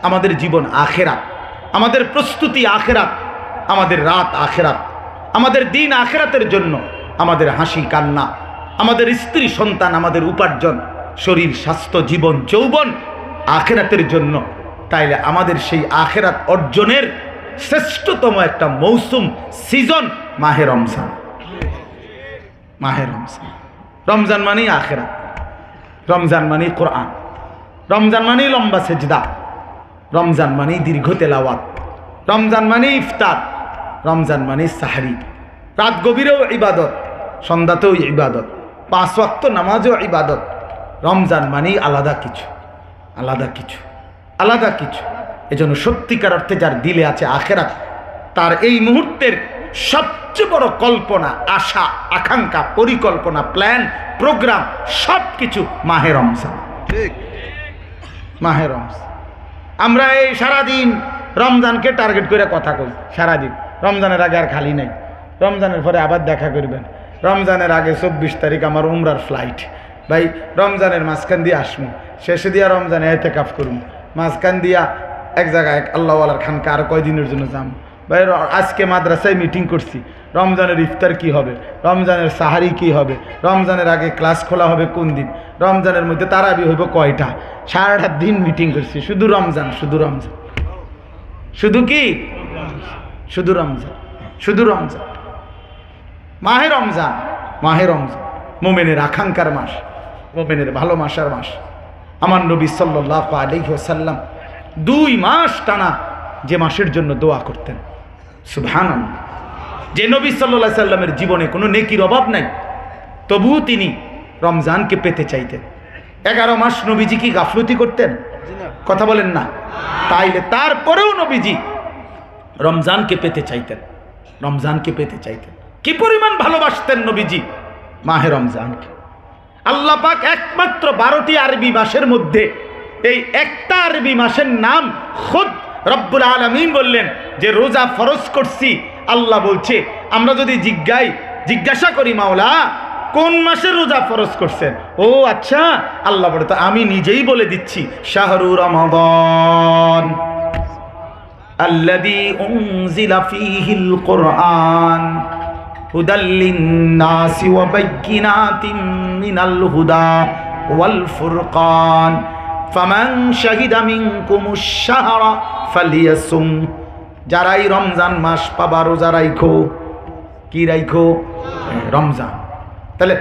আমাদের জীবন আখেরাত, আমাদের প্রস্তুতি আখেরাত, আমাদের রাত আখেরাত, আমাদের দিন আখেরাতের জন্য, আমাদের হাসি কান্না, আমাদের স্ত্রী সন্তান, আমাদের উপার্জন, শরীর স্বাস্থ্য জীবন যৌবন আখেরাতের জন্য। তাইলে আমাদের সেই আখেরাত অর্জনের শ্রেষ্ঠতম একটা মৌসুম, সিজন মাহে রমজান। মাহে রমজান, রমজান মানেই আখেরাত, রমজান মানেই কোরআন, রমজান মানেই লম্বা সেজদা, রমজান মানেই দীর্ঘ তেলাওয়াত, রমজান মানেই ইফতার, রমজান মানেই সাহরি, রাত গভীরেও ইবাদত, সন্ধ্যাতেও ইবাদত, 5 ওয়াক্ত নামাজও ইবাদত। রমজান মানেই আলাদা কিছু, আলাদা কিছু, আলাদা কিছু। এজন্য সত্যিকার অর্থে যার দিলে আছে আখেরাত, তার এই মুহূর্তের সবচেয়ে বড় কল্পনা, আশা, আকাঙ্ক্ষা, পরিকল্পনা, প্ল্যান, প্রোগ্রাম সব কিছু মাহে রমজান। মাহে রমজান। আমরা এই সারাদিন রমজানকে টার্গেট করে কথা কই, সারাদিন রমজানের আগে আর খালি নাই, রমজানের পরে আবার দেখা করবেন, রমজানের আগে 24 তারিখ আমার উমরার ফ্লাইট, ভাই রমজানের মাঝখান দিয়ে আসমু, শেষে দিয়া রমজানে এতেকাফ করুন, মাঝখান দিয়া এক জায়গায় আল্লাহওয়ালার খানকা আর কয়দিনের জন্য যাম, ভাই আজকে মাদ্রাসায় মিটিং করছি, রমজানের ইফতার কি হবে, রমজানের সাহারি কি হবে, রমজানের আগে ক্লাস খোলা হবে কোন দিন, রমজানের মধ্যে তারাবি হইব কয়টা, সারাটা দিন মিটিং করছি, শুধু রমজান, শুধু রমজান, শুধু কি, শুধু রমজান, শুধু রমজান। মাহে রমজান, মাহে রমজান মোমেনের আকাঙ্ক্ষার মাস, মোমেনের ভালোবাসার মাস। আমার নবী সাল্লাল্লাহু আলাইহি ওয়াসাল্লাম 2 মাস টানা যে মাসের জন্য দোয়া করতেন, সুবহানাল্লাহ। যে নবী সাল্লাল্লাহু আলাইহি সাল্লামের জীবনে কোনো নেকির অভাব নাই, তবুও তিনি রমজানকে পেতে চাইতেন। 11 মাস নবীজি কি গাফলতি করতেন? কথা বলেন না। তাইলে তারপরেও নবীজি রমজানকে পেতে চাইতেন, রমজানকে পেতে চাইতেন। কি পরিমাণ ভালোবাসতেন নবীজি মাহে রমজানকে। আল্লাহ পাক একমাত্র 12টি আরবি মাসের মধ্যে এই একটা আরবি মাসের নাম খুদ রব্বুল আলামিন বললেন যে রোজা ফরজ করছি। আল্লাহ বলছে, আমরা যদি জিজ্ঞাসা করি মাওলা কোন মাসে রোজা ফরজ করছেন, ও আচ্ছা, আল্লাহ বলে তো আমি নিজেই বলে দিচ্ছি, শাহরু রমাদান আল্লাযী উনজিলা ফীহিল কুরআন হুদাল লিন-নাসি ওয়া বাইয়িনাতিন মিনাল হুদা ওয়াল ফুরকান ফামান শাহিদা মিনকুমুশ শাহরা ফালিয়াসুম। যারাই রমজান মাস পাবা রোজা রাখো। কি রাখো? রমজান। তাহলে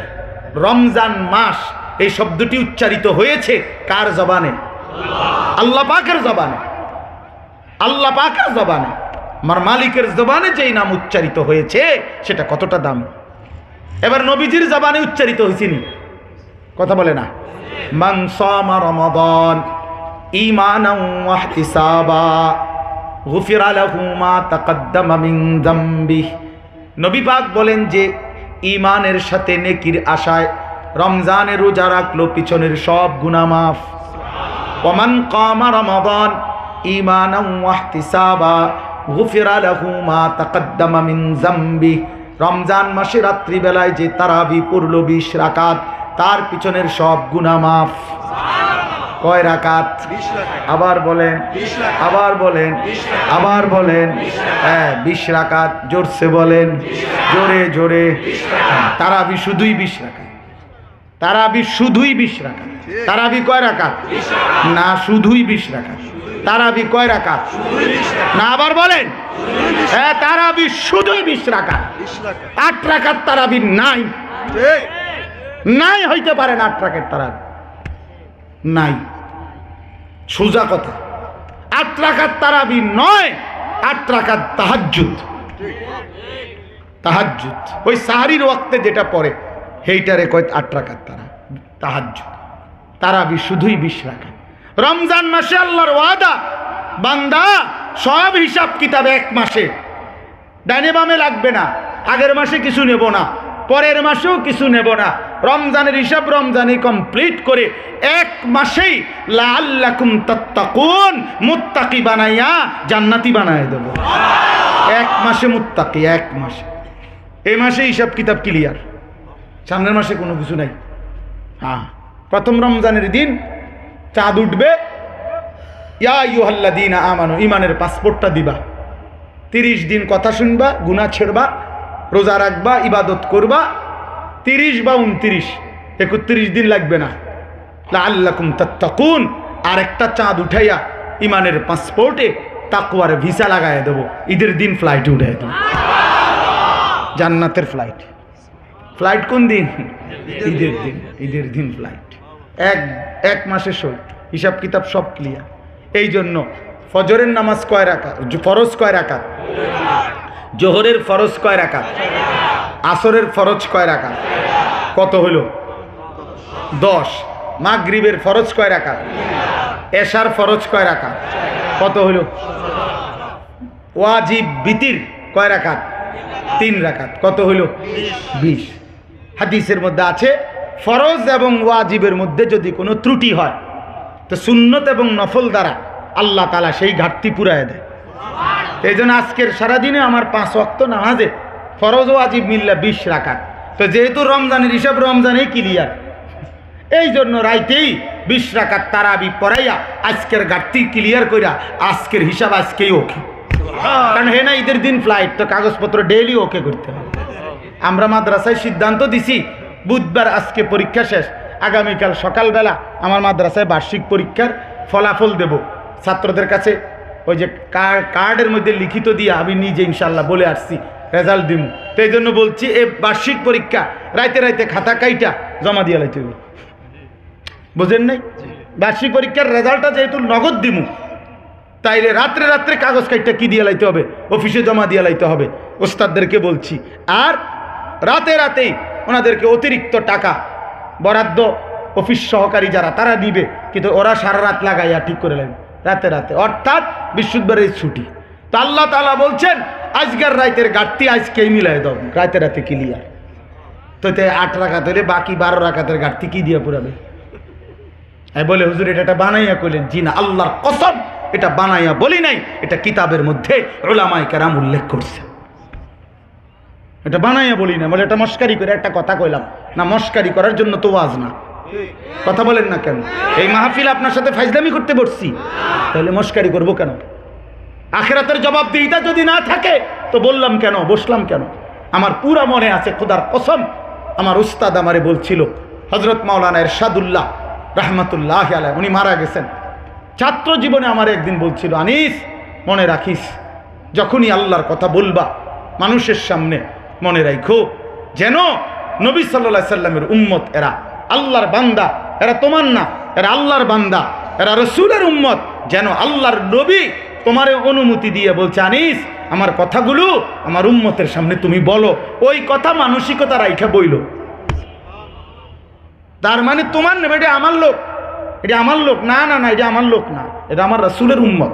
রমজান মাস এই শব্দটি উচ্চারিত হয়েছে কার জবানে? আল্লাহ পাকের জবানে। আল্লাহ পাকের জবানে, আমার মালিকের জবানে যেই নাম উচ্চারিত হয়েছে সেটা কতটা দাম। এবার নবীজির জবানে উচ্চারিত হয়েছিনি, কথা বলে না। মান সামা রমাদান ঈমানান ওয়া ইহতিসাবা গুফিরা লাহু মা তাকদ্দামা মিন যামবিহি। নবী পাক বলেন যে ঈমানের সাথে নেকির আশায় রমজানের রোজা রাখলো, পিছনের সব গুনাহ মাফ। ওয়া মান কামা রমাদান ঈমানান ওয়া ইহতিসাবা গুফিরা লাহু মা তাকদ্দামা মিন যামবিহি। রমজান মাসে রাত্রি বেলায় যে তারাবি পড়লো 20 রাকাত, তার পিছনের সব গুনাহ মাফ। কয় রাকাত? 20 রাকাত। আবার বলেন, আবার বলেন, আবার বলেন। হ্যাঁ, 20 রাকাত। জোরসে বলেন, জোরে জোরে। তারাবি শুধুই 20 রাকাত। তারাবি শুধুই 20 রাকাত। তারাবি কয় রাকাত? না, শুধুই 20 রাকাত। তারাবি কয় রাকাত? না, আবার বলেন। হ্যাঁ, তারাবি শুধুই 20 রাকাত। 8 রাকাত তারাবি নাই, নাই, হইতে পারে না 8 রাকাত তারাবি নাই। সোজা কথা, 8 রাকাত তারাবি নয়, 8 রাকাত তাহাজ্জুদ। তাহাজ্জুদ ওই সাহরির ওয়াক্তে যেটা পড়ে সেইটারে কয় 8 রাকাত তাহাজ্জুদ। তারাবি শুধুই 20 রাকাত। রমজান মাসে আল্লাহর ওয়াদা, বান্দা সব হিসাব কিতাব 1 মাসে, ডানে বামে লাগবে না। আগের মাসে কিছু নেব না, পরের মাসেও কিছু নেব না। রমজানের হিসাব রমজানই কমপ্লিট করে 1 মাসেই লাআল্লাকুম তাত্তাকুন মুত্তাকি বানাইয়া জান্নাতি বানায় দেব। 1 মাসে মুত্তাকি, 1 মাসে। এই মাসে হিসাব কিতাব ক্লিয়ার, সামনের মাসে কোনো কিছু নাই। হ্যাঁ, প্রথম রমজানের দিন চাঁদ উঠবে, ইয়া আইয়ুহাল্লাযীনা আমানু, ইমানের পাসপোর্টটা দিবা। 30 দিন কথা শুনবা, গুনাহ ছেড়বা, রোজা রাখবা, ইবাদত করবা। 30 বা 29, 31 দিন লাগবে না। লাআল্লাকুম তাত্তাকুন, আর একটা চাঁদ উঠাইয়া ইমানের পাসপোর্টে তাকওয়ার ভিসা লাগাইয়া দেবো। ঈদের দিন ফ্লাইটে উঠাইয়া দেবো, জান্নাতের ফ্লাইট। ফ্লাইট কোন দিন? ঈদের দিন। ঈদের দিন ফ্লাইট। এক মাসের সই, হিসাব কিতাব সব ক্লিয়ার। এই জন্য ফজরের নামাজ কয় রাকাত, ফরজ কয় রাকাত, জোহরের ফরজ কয় রাকাত, আসরের ফরজ কয় রাকাত, কত হলো? 10। মাগরিবের ফরজ কয় রাকাত, এশার ফরজ কয় রাকাত, কত হলো? ওয়াজিব বিতির কয় রাকাত? 3 রাকাত, কত হলো? 20। হাদিসের মধ্যে আছে ফরজ এবং ওয়াজিবের মধ্যে যদি কোনো ত্রুটি হয় তো সুন্নত এবং নফল দ্বারা আল্লাহ তাআলা সেই ঘাটতি পুরায় দেয়। এই জন্য আজকের সারাদিনে আমার 5 ওয়াক্ত নামাজে ফরজ ওয়াজিব মিল্লা 20 রাকাত। তো যেহেতু রমজানের হিসাব রমজানেই ক্লিয়ার, এই জন্য রাইতেই 20 রাকাত তারাবি পড়াইয়া আজকের ঘাটতি ক্লিয়ার কইরা আজকের হিসাব আজকেই ওকে। কারণ হে না ঈদের দিন ফ্লাইট, তো কাগজপত্র ডেইলি ওকে করতে হবে। আমরা মাদ্রাসায় সিদ্ধান্ত দিছি বুধবার আজকে পরীক্ষা শেষ, আগামীকাল সকালবেলা আমার মাদ্রাসায় বার্ষিক পরীক্ষার ফলাফল দেব ছাত্রদের কাছে। ওই যে কার্ডের মধ্যে লিখিত দিয়ে আমি নিজে ইনশাল্লাহ বলে আসছি রেজাল্ট দিব। তো এই জন্য বলছি এই বার্ষিক পরীক্ষা রাইতে রাইতে খাতা কাইটা জমা দিয়ে লাইতে হবে, বুঝেন নাই? বার্ষিক পরীক্ষার রেজাল্টটা যেহেতু নগদ দিমু, তাইলে রাত্রে রাত্রে কাগজ কাইটা কি দিয়ে লাইতে হবে? অফিসে জমা দিয়ে লাইতে হবে, ওস্তাদদেরকে বলছি। আর রাতে রাতেই ওনাদেরকে অতিরিক্ত টাকা বরাদ্দ অফিস সহকারী যারা তারা দিবে, কিন্তু ওরা সারা রাত লাগাইয়া ঠিক করে লাগবে রাতে রাতে, অর্থাৎ বৃহস্পতিবারের ছুটি। তো আল্লাহ তাআলা বলছেন আজকের রাতের ঘাটতি আজকেই মিলাই দাও, রাতে রাতে ক্লিয়ার। তো 8 রাকাত হলে বাকি 12 রাকাতের ঘাটতি কি দিয়ে পুরাবে? বলে হুজুর এটা বানাইয়া কইলেন। জি না, আল্লাহর কসম এটা বানাইয়া বলি নাই, এটা কিতাবের মধ্যে উলামায়ে কেরাম উল্লেখ করছে। এটা বানাইয়া বলি না, বলে এটা মস্কারি করে একটা কথা কইলাম না। মস্কারি করার জন্য তো ওয়াজ না, কথা বলেন না কেন? এই মাহফিল আপনার সাথে ফাইজলামি করতে বসছি, তাহলে মস্কারি করব কেন? আখিরাতের জবাবদিহিতা যদি না থাকে তো বললাম কেন, বসলাম কেন? আমার পুরা মনে আছে, খোদার কসম আমার উস্তাদ আমারে বলছিল, হযরত মাওলানা ইরশাদুল্লাহ রাহমাতুল্লাহ আলাইহি, উনি মারা গেছেন। ছাত্র জীবনে আমার একদিন বলছিল, আনিস মনে রাখিস, যখনই আল্লাহর কথা বলবা মানুষের সামনে মনে রাখো যেন নবী সাল্লাল্লাহু আলাইহি সাল্লামের উম্মত, এরা আল্লাহর বান্দা, এরা তোমার না, এরা আল্লাহর বান্দা, এরা রাসূলের উম্মত। যেন আল্লাহর নবী তোমারে অনুমতি দিয়ে বলছে, আনিস আমার কথাগুলো আমার উম্মতের সামনে তুমি বলো। ওই কথা মানসিকতা রাইখা বইল। তার মানে তোমার নেবে এটা আমার লোক, এটা আমার লোক না, না না এটা আমার লোক না, এটা আমার রাসূলের উম্মত,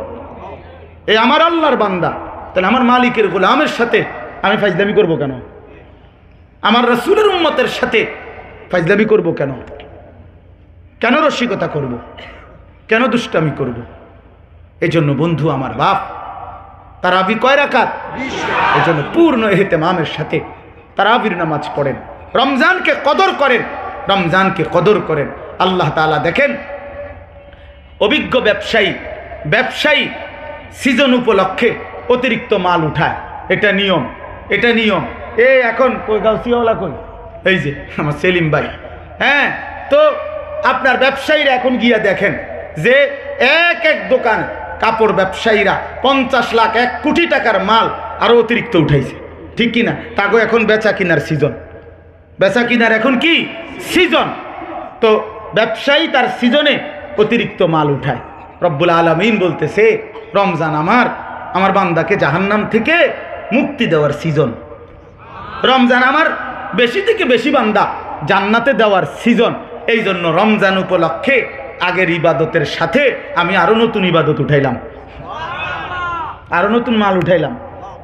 এই আমার আল্লাহর বান্দা। তাহলে আমার মালিকের গোলামের সাথে আমি ফাইজলামি করব কেন? আমার রাসূলের উম্মতের সাথে ফাইজলামি করব কেন? কেন রসিকতা করব? কেন দুষ্টামি করব? এই জন্য বন্ধু আমার বাপ, তারাবি কয় রাকাত? এই জন্য পূর্ণ ইহতিমামের সাথে তারাবির নামাজ পড়েন, রমজানকে কদর করেন, রমজানকে কদর করেন। আল্লাহ তাআলা দেখেন অভিজ্ঞ ব্যবসায়ী সিজন উপলক্ষে অতিরিক্ত মাল উঠায়, এটা নিয়ম, এটা নিয়ম। এই এখন কই গাউসিয়াওয়ালা কই? এই যে আমার সেলিম ভাই। হ্যাঁ, তো আপনার ব্যবসায়ীরা এখন গিয়া দেখেন যে এক এক দোকান কাপড় ব্যবসায়ীরা 50 লাখ 1 কোটি টাকার মাল আরো অতিরিক্ত উঠাইছে, ঠিক কিনা? তাগো এখন বেচা কিনার সিজন, বেচা কিনার এখন কি সিজন। তো ব্যবসায়ী তার সিজনে অতিরিক্ত মাল উঠায়। রব্বুল আলামিন বলতেছে রমজান আমার বান্দাকে জাহান্নাম থেকে মুক্তি দেওয়ার সিজন। রমজান আমার বেশি থেকে বেশি বান্দা জান্নাতে দেওয়ার সিজন। এই জন্য রমজান উপলক্ষে আগের ইবাদতের সাথে আমি আরো নতুন ইবাদত উঠাইলাম, আরো নতুন মাল উঠাইলাম।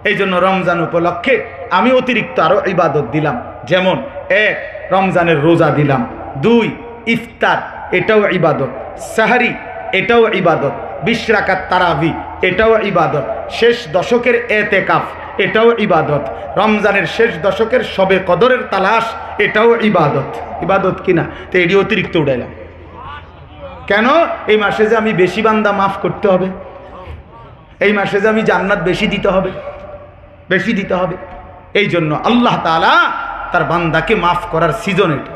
এই জন্য রমজান উপলক্ষে আমি অতিরিক্ত আরো ইবাদত দিলাম। যেমন 1 রমজানের রোজা দিলাম, 2 ইফতার, এটাও ইবাদত, সাহারি এটাও ইবাদত, 20 রাকাত তারাবি এটাও ইবাদত, শেষ দশকের এতেকাফ এটাও ইবাদত, রমজানের শেষ দশকের শবে কদরের তালাশ এটাও ইবাদত। ইবাদত কিনা? তো এটি অতিরিক্ত উঠাইলাম কেন? এই মাসে যে আমি বেশি বান্দা মাফ করতে হবে, এই মাসে যে আমি জান্নাত বেশি দিতে হবে, বেশি দিতে হবে। এই জন্য আল্লাহ তাআলা তার বান্দাকে মাফ করার সিজন এটা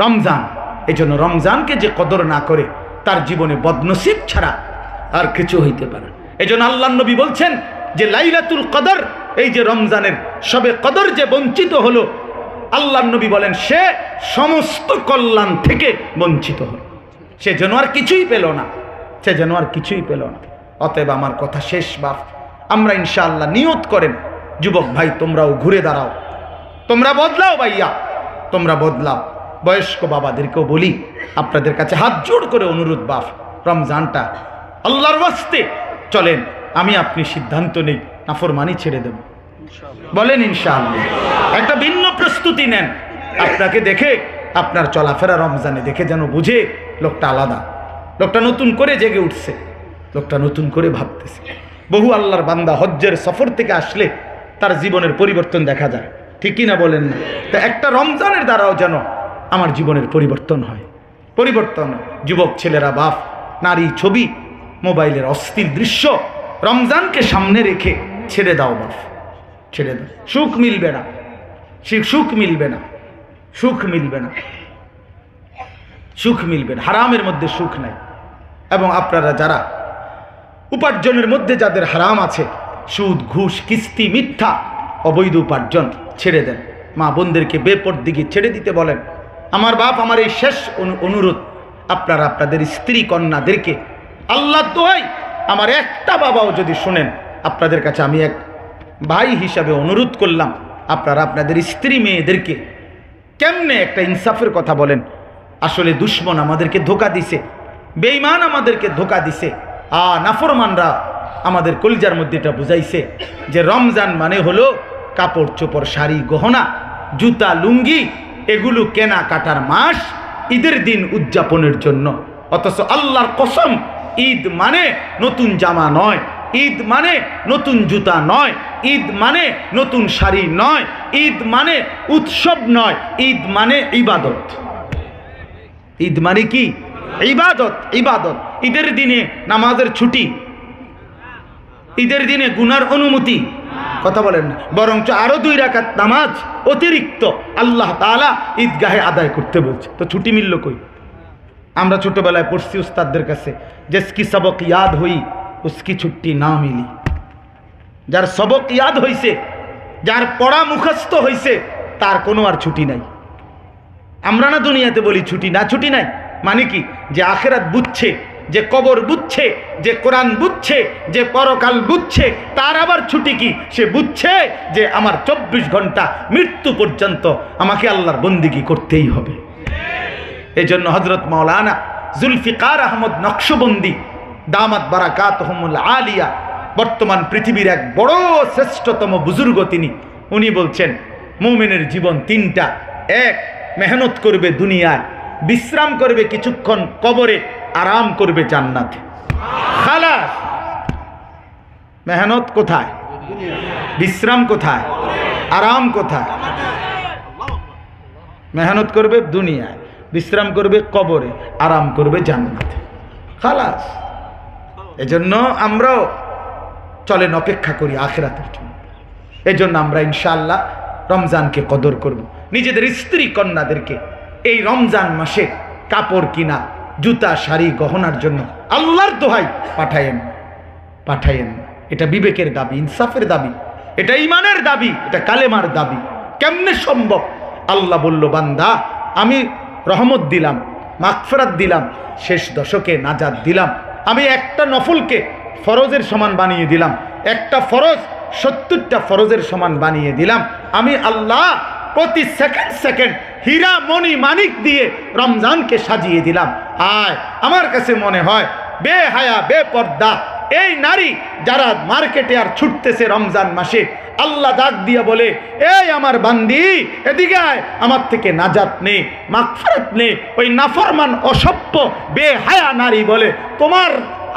রমজান। এই জন্য রমজানকে যে কদর না করে তার জীবনে বদনসিব ছাড়া আর কিছু হইতে পারে। এই জন্য আল্লাহ নবী বলছেন যে লাইলাতুল কদর, এই যে রমজানের সবে কদর যে বঞ্চিত হলো, আল্লাহ নবী বলেন সে সমস্ত কল্যাণ থেকে বঞ্চিত হলো, সে যেন আর কিছুই পেল না, সে যেন আর কিছুই পেল না। অতএব আমার কথা শেষ বাপ, আমরা ইনশাআল্লাহ নিয়ত করেন, যুবক ভাই তোমরাও ঘুরে দাঁড়াও, তোমরা বদলাও ভাইয়া, তোমরা বদলাও। বয়স্ক বাবাদেরকেও বলি, আপনাদের কাছে হাত জোড় করে অনুরোধ বাপ, রমজানটা আল্লাহর ওয়াস্তে চলেন, আমি আপনি সিদ্ধান্ত নেই নাফরমানি ছেড়ে দেব, বলেন ইনশাআল্লাহ। একটা ভিন্ন প্রস্তুতি নেন, আপনাকে দেখে আপনার চলাফেরা রমজানে দেখে যেন বুঝে লোকটা আলাদা, লোকটা নতুন করে জেগে উঠছে, লোকটা নতুন করে ভাবতেছে। বহু আল্লাহর বান্দা হজ্জের সফর থেকে আসলে তার জীবনের পরিবর্তন দেখা যায়, ঠিক কিনা বলেন না? তা একটা রমজানের দ্বারাও যেন আমার জীবনের পরিবর্তন হয়, পরিবর্তন। যুবক ছেলেরা বাপ, নারী ছবি, মোবাইলের অস্থির দৃশ্য, রমজানকে সামনে রেখে ছেড়ে দাও বাপ, ছেড়ে দাও। সুখ মিলবে না, সুখ মিলবে না, সুখ মিলবে না, সুখ মিলবে না। হারামের মধ্যে সুখ নাই। এবং আপনারা যারা উপার্জনের মধ্যে যাদের হারাম আছে, সুদ, ঘুষ, কিস্তি, মিথ্যা, অবৈধ উপার্জন ছেড়ে দেন। মা বোনদেরকে বেপরদিগি ছেড়ে দিতে বলেন। আমার বাপ, আমার এই শেষ অনুরোধ, আপনারা আপনাদের স্ত্রী কন্যাদেরকে, আল্লাহ দোহাই আমার একটা বাবাও যদি শুনেন, আপনাদের কাছে আমি এক ভাই হিসাবে অনুরোধ করলাম, আপনারা আপনাদের স্ত্রী মেয়েদেরকে কেমনে একটা ইনসাফের কথা বলেন। আসলে দুশ্মন আমাদেরকে ধোঁকা দিছে, বেঈমান আমাদেরকে ধোঁকা দিছে, নাফরমানরা আমাদের কলিজার মধ্যে এটা বুঝাইছে যে রমজান মানে হলো কাপড় চোপড়, শাড়ি, গহনা, জুতা, লুঙ্গি, এগুলো কেনা কাটার মাস, ঈদের দিন উদযাপনের জন্য। অথচ আল্লাহর কসম, ঈদ মানে নতুন জামা নয়, ঈদ মানে নতুন জুতা নয়, ঈদ মানে নতুন শাড়ি নয়, ঈদ মানে উৎসব নয়, ঈদ মানে ইবাদত। ঈদ মানে কি? ইবাদত, ইবাদত। ঈদের দিনে নামাজের ছুটি, ঈদের দিনে গুনার অনুমতি, কথা বলেন না, বরঞ্চ আরো 2 রাকাত নামাজ অতিরিক্ত আল্লাহ তাআলা ঈদগাহে আদায় করতে বলছে। তো ছুটি মিলল কই? আমরা ছোটবেলায় পড়ছি উস্তাদদের কাছে, জিসকি সবক ইয়াদ হই উসকি ছুটি না মিলি। যার সবক ইয়াদ হইছে, যার পড়া মুখস্থ হইছে, তার কোনো আর ছুটি নাই। আমরা না দুনিয়াতে বলি ছুটি না, ছুটি নাই মানে কি? যে আখিরাত বুঝছে, যে কবর বুঝছে, যে কোরআন বুঝছে, যে পরকাল বুঝছে, তার আবার ছুটি কি? সে বুঝছে যে আমার 24 ঘন্টা মৃত্যু পর্যন্ত আমাকে আল্লাহর বন্দিগি করতেই হবে। এই জন্য হযরত মাওলানা জুলফিকার আহমদ নকশবন্দি দামাত বারাকাতুহুমুল আলিয়া, বর্তমান পৃথিবীর এক বড় শ্রেষ্ঠতম বুজুর্গ তিনি, উনি বলছেন মুমিনের জীবন 3টা। 1, মেহনত করবে দুনিয়ায়, বিশ্রাম করবে কিছুক্ষণ কবরে, আরাম করবে জান্নাতে। খালাস। মেহনত কোথায়? বিশ্রাম কোথায়? আরাম কোথায়? মেহনত করবে দুনিয়ায়, বিশ্রাম করবে কবরে, আরাম করবে জান্নাতে। খালাস। এজন্য আমরাও চলেন অপেক্ষা করি আখিরাতের জন্য। এজন্য আমরা ইনশাআল্লাহ রমজানকে কদর করব। নিজেদের স্ত্রী কন্যাদেরকে এই রমজান মাসে কাপড় কিনা, জুতা, শাড়ি, গহনার জন্য আল্লাহর দোহাই পাঠায়েন, পাঠায়েন। এটা বিবেকের দাবি, ইনসাফের দাবি, এটা ঈমানের দাবি, এটা কালেমার দাবি। কেমনে সম্ভব? আল্লাহ বলল, বান্দা আমি রহমত দিলাম, মাগফিরাত দিলাম, শেষ দশকে নাজাত দিলাম। আমি একটা নফলকে ফরজের সমান বানিয়ে দিলাম, একটা ফরজ 70টা ফরজের সমান বানিয়ে দিলাম। আমি আল্লাহ প্রতি সেকেন্ড সেকেন্ড হীরা মণি মানিক দিয়ে রমজানকে সাজিয়ে দিলাম। আয় আমার কাছে মনে হয় বেহায়া বেপর্দা এই নারী যারা মার্কেটে আর ছুটতেছে রমজান মাসে, আল্লাহ ডাক দিয়ে বলে, এই আমার বান্দি এদিকে আয়, আমার থেকে নাজাত নে, মাগফিরাত নে। ওই নাফরমান অসভ্য বেহায়া নারী বলে, তোমার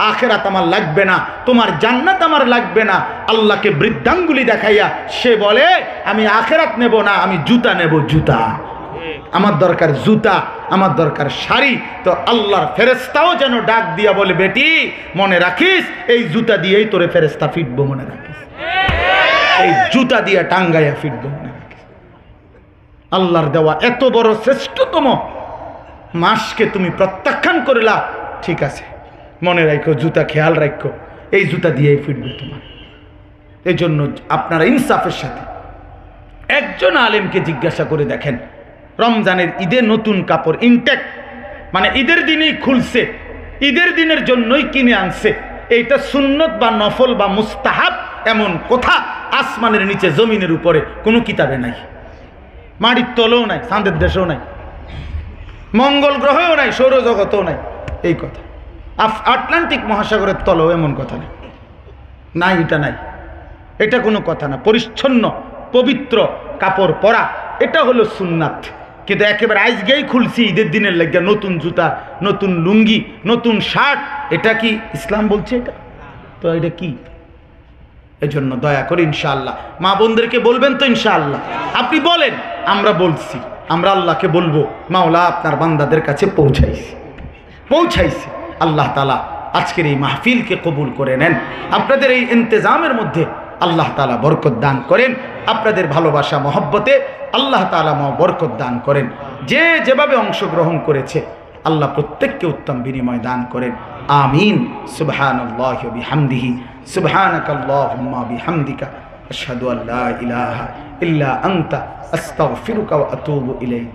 আখিরাত আমার লাগবে না, তোমার জান্নাত আমার লাগবে না। আল্লাহকে বৃদ্ধাঙ্গুলি দেখাইয়া সে বলে, আমি আখিরাত নেব না, আমি জুতা নেব, জুতা। আমার দরকার জুতা, আমার দরকার শাড়ি। তো আল্লাহর ফেরেশতাও যেন ডাক দিয়া বলে, বেটি মনে রাখিস এই জুতা দিয়েই তোরে ফেরেশতা ফিটবো, মনে রাখিস এই জুতা দিয়ে টাঙ্গাইয়া ফিটবো, মনে রাখিস। আল্লাহর দেওয়া এত বড় শ্রেষ্ঠতম মাসকে তুমি প্রত্যাখ্যান করলা, ঠিক আছে মনে রাখো, জুতা খেয়াল রাখো, এই জুতা দিয়েই ফিটবে তোমার। এই জন্য আপনারা ইনসাফের সাথে একজন আলেমকে জিজ্ঞাসা করে দেখেন, রমজানের ঈদে নতুন কাপড় ইনটেক, মানে ঈদের দিনেই খুলছে, ঈদের দিনের জন্যই কিনে আনছে, এইটা সুন্নত বা নফল বা মুস্তাহাব এমন কথা আসমানের নিচে জমিনের উপরে কোনো কিতাবে নাই, মাটির তলেও নাই, চাঁদের দেশেও নাই, মঙ্গল গ্রহেও নাই, সৌরজগতেও নাই। এই কথা আটলান্টিক মহাসাগরের তলেও এমন কথা নেই, নাই, এটা নাই, এটা কোনো কথা না। পরিচ্ছন্ন পবিত্র কাপড় পরা এটা হলো সুন্নাত। কিন্তু একেবারে আজকেই খুলছি ঈদের দিনের লাগিয়া নতুন জুতা, নতুন লুঙ্গি, নতুন শার্ট, এটা কি ইসলাম বলছে? এটা তো এটা কি? এজন্য দয়া করে ইনশাআল্লাহ মা বোনদেরকে বলবেন তো ইনশাআল্লাহ। আপনি বলেন, আমরা বলছি, আমরা আল্লাহকে বলবো, মাওলা আপনার বান্দাদের কাছে পৌঁছাইছে। আল্লাহ তাআলা আজকের এই মাহফিলকে কবুল করে নেন। আপনাদের এই ইন্তজামের মধ্যে আল্লাহ তাআলা বরকত দান করেন। আপনাদের ভালোবাসা মহব্বতে আল্লাহ তাআলা বরকত দান করেন। যে যেভাবে অংশগ্রহণ করেছে আল্লাহ প্রত্যেককে উত্তম বিনিময় দান করেন। আমিন। সুবহানাল্লাহি ওয়া বিহামদিহি, সুবহানাকাল্লাহুম্মা বিহামদিকা, আশহাদু আল্লা ইলাহা ইল্লা আনতা, আস্তাগফিরুকা ওয়া আতুবু ইলাইক।